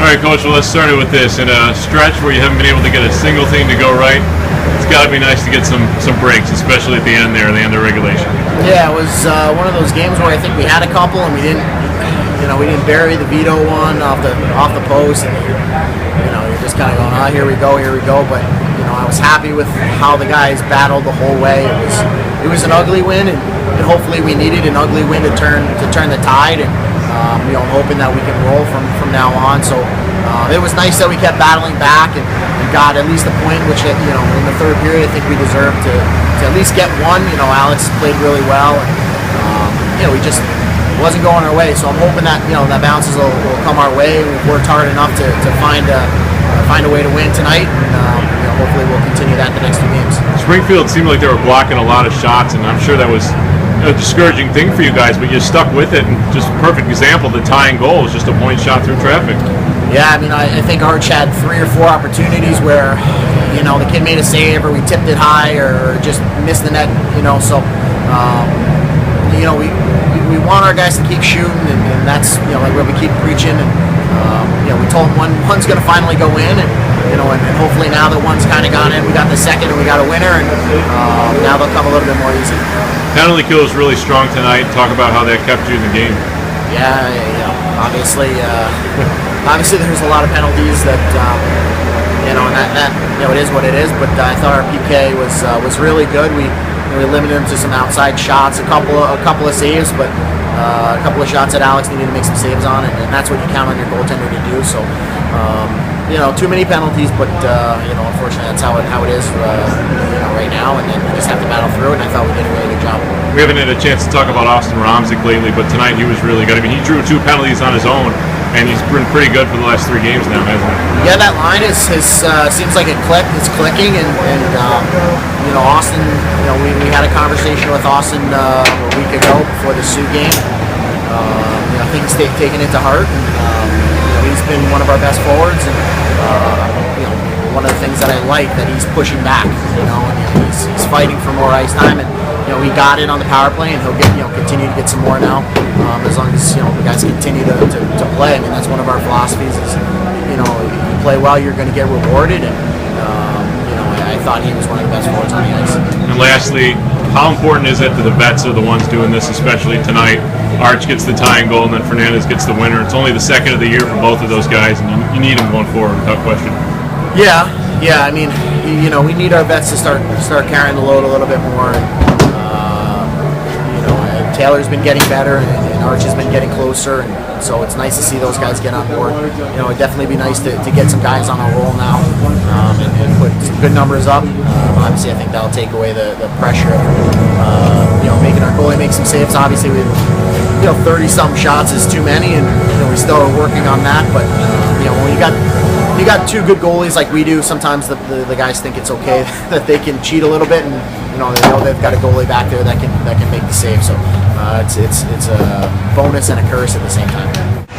All right, Coach, well, let's start it with this. In a stretch where you haven't been able to get a single thing to go right, it's got to be nice to get some breaks, especially at the end there, the end of regulation. Yeah, it was one of those games where I think we had a couple and we didn't bury the veto one off the post, and you're just kind of going, oh, here we go. But I was happy with how the guys battled the whole way. It was an ugly win, and hopefully we needed an ugly win to turn the tide, and I'm hoping that we can roll from now on. So it was nice that we kept battling back and got at least a point, which in the third period I think we deserved to at least get one. Alex played really well, and we just wasn't going our way. So I'm hoping that that bounces will come our way. We've worked hard enough to find a way to win tonight, and hopefully we'll continue that the next two games. Springfield seemed like they were blocking a lot of shots, and I'm sure that was a discouraging thing for you guys, but you stuck with it, and just a perfect example, the tying goal is just a point shot through traffic. Yeah, I think Arch had 3 or 4 opportunities where the kid made a save, or we tipped it high, or just missed the net. So we want our guys to keep shooting, and that's like what we keep preaching. And we told them one's going to finally go in, and and hopefully now that one's kind of gone in, we got the second and we got a winner, and now they'll come a little bit more easy. Penalty kill was really strong tonight. Talk about how that kept you in the game. Yeah, obviously there's a lot of penalties that and that it is what it is. But I thought our PK was really good. We limited him to some outside shots, a couple of saves, but a couple of shots that Alex needed to make some saves on, and that's what you count on your goaltender to do. So too many penalties, but unfortunately that's how it is right now, and then we just have to battle through it. And I thought we did a really good job. We haven't had a chance to talk about Austin Romzik lately, but tonight he was really good. He drew 2 penalties on his own, and he's been pretty good for the last 3 games now, hasn't he? Yeah, that line seems like it's clicking, and Austin. We had a conversation with Austin a week ago before the Sioux game. Things taken it to heart. And, he's been one of our best forwards, and one of the things that I like that he's pushing back. And he's fighting for more ice time, and he got it on the power play, and he'll get continue to get some more now, as long as the guys continue to play. That's one of our philosophies is you play well, you're going to get rewarded, and I thought he was one of the best forwards on the ice. And lastly, how important is it that the vets are the ones doing this, especially tonight? Arch gets the tying goal, and then Fernandez gets the winner. It's only the second of the year for both of those guys, and you need them going forward, without question. Yeah. We need our vets to start carrying the load a little bit more. Taylor's been getting better, and Arch has been getting closer, and so it's nice to see those guys get on board. It'd definitely be nice to get some guys on a roll now, and put some good numbers up. Obviously, I think that'll take away the pressure of making our goalie make some saves. Obviously, 30-something shots is too many, and we still are working on that. But when you got 2 good goalies like we do, sometimes the guys think it's okay that they can cheat a little bit, and they know they've got a goalie back there that can make the save. So it's a bonus and a curse at the same time.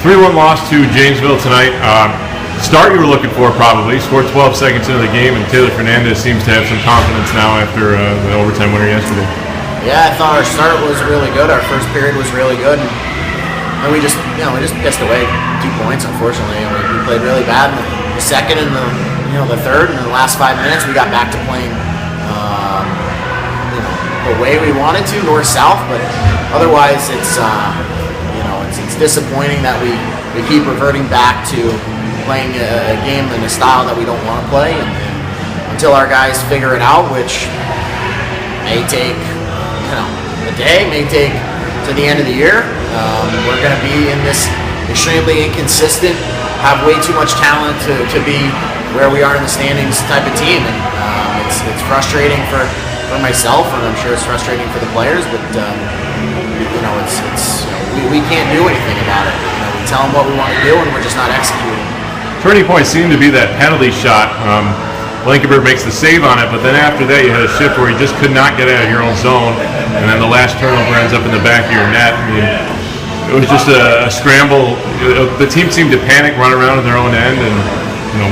3-1 loss to Janesville tonight. Start you were looking for, probably. Scored 12 seconds into the game, and Taylor Fernandez seems to have some confidence now after the overtime winner yesterday. Yeah, I thought our start was really good. Our first period was really good, and we just pissed away 2 points. Unfortunately, we played really bad in the second and the third, and in the last 5 minutes we got back to playing the way we wanted to, north-south. But otherwise, it's disappointing that we keep reverting back to playing a game in a style that we don't want to play, and until our guys figure it out, which may take a day, may take to the end of the year. We're going to be in this extremely inconsistent, have way too much talent to be where we are in the standings type of team, and it's frustrating for myself, and I'm sure it's frustrating for the players. But we can't do anything about it. We tell them what we want to do, and we're just not executing. Turning point seemed to be that penalty shot. Blankenberg makes the save on it, but then after that you had a shift where you just could not get out of your own zone, and then the last turnover ends up in the back of your net. It was just a scramble. The team seemed to panic, run around in their own end, and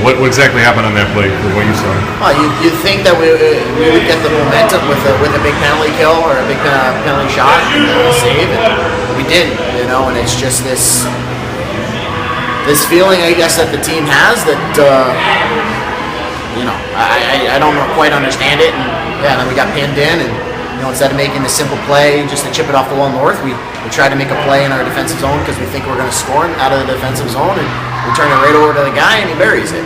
what exactly happened on that play for what you saw? Well, you'd think that we would get the momentum with a big penalty kill or a big penalty shot and a save, and we didn't. And it's just this. this feeling, I guess, that the team has that, I don't quite understand it. And yeah, then we got pinned in, and instead of making the simple play just to chip it off the wall north, we try to make a play in our defensive zone because we think we're going to score out of the defensive zone, and we turn it right over to the guy, and he buries it.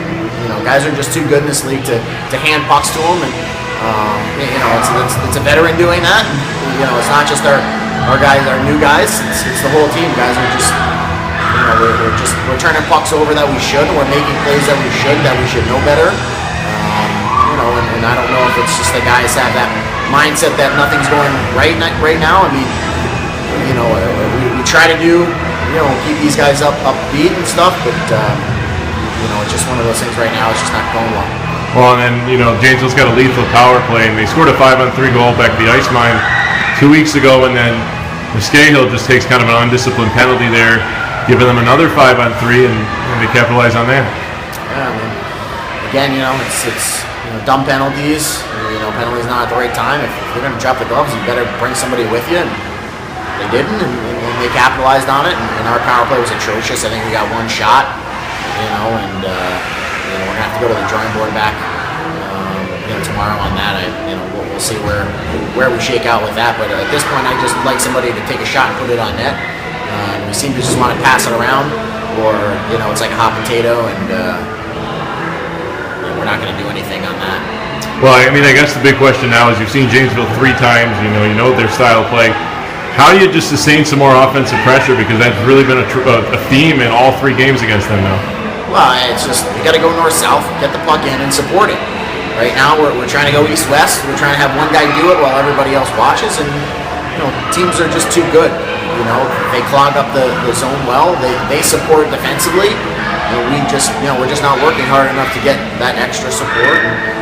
Guys are just too good in this league to hand pucks to him, and it's a veteran doing that. And, it's not just our guys, our new guys. It's the whole team. Guys are just. We're turning pucks over that we should. We're making plays that we should know better. And I don't know if it's just the guys have that mindset that nothing's going right now. I mean, we try to keep these guys upbeat and stuff, but it's just one of those things right now. It's just not going well. Well, and then Janesville's got a lethal power play, and they scored a 5-on-3 goal back at the ice mine 2 weeks ago, and then Muscahill just takes kind of an undisciplined penalty there, giving them another 5-on-3, and they capitalize on that. Yeah, I mean, again, it's dumb penalties. Penalties not at the right time. If you're going to drop the gloves, you better bring somebody with you. And they didn't, and they capitalized on it. And our power play was atrocious. I think we got one shot. And we're gonna have to go to the drawing board back. Tomorrow on that. We'll see where we shake out with that. But at this point, I just like somebody to take a shot and put it on net. We seem to just want to pass it around, or it's like a hot potato, and we're not going to do anything on that. Well, I mean, I guess the big question now is you've seen Janesville 3 times. You know their style of play. How do you just sustain some more offensive pressure, because that's really been a theme in all 3 games against them now? Well, it's just you got to go north-south, get the puck in, and support it. Right now, we're trying to go east-west. We're trying to have one guy do it while everybody else watches, and teams are just too good. They clog up the zone well. They support defensively. We're just not working hard enough to get that extra support. And,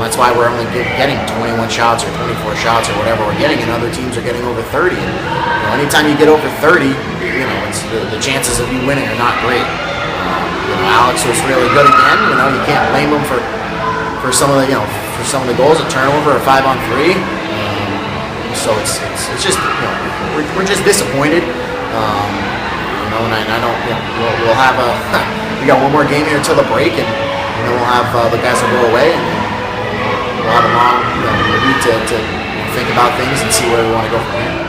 that's why we're only getting 21 shots or 24 shots or whatever we're getting, and other teams are getting over 30. And anytime you get over 30, it's the chances of you winning are not great. Alex was really good again. You can't blame him for some of the goals, a turnover, a 5-on-3. So it's just we're just disappointed. And I don't. We'll have we got one more game here until the break, and we'll have the guys will go away, and we'll have a long week to think about things and see where we want to go from here.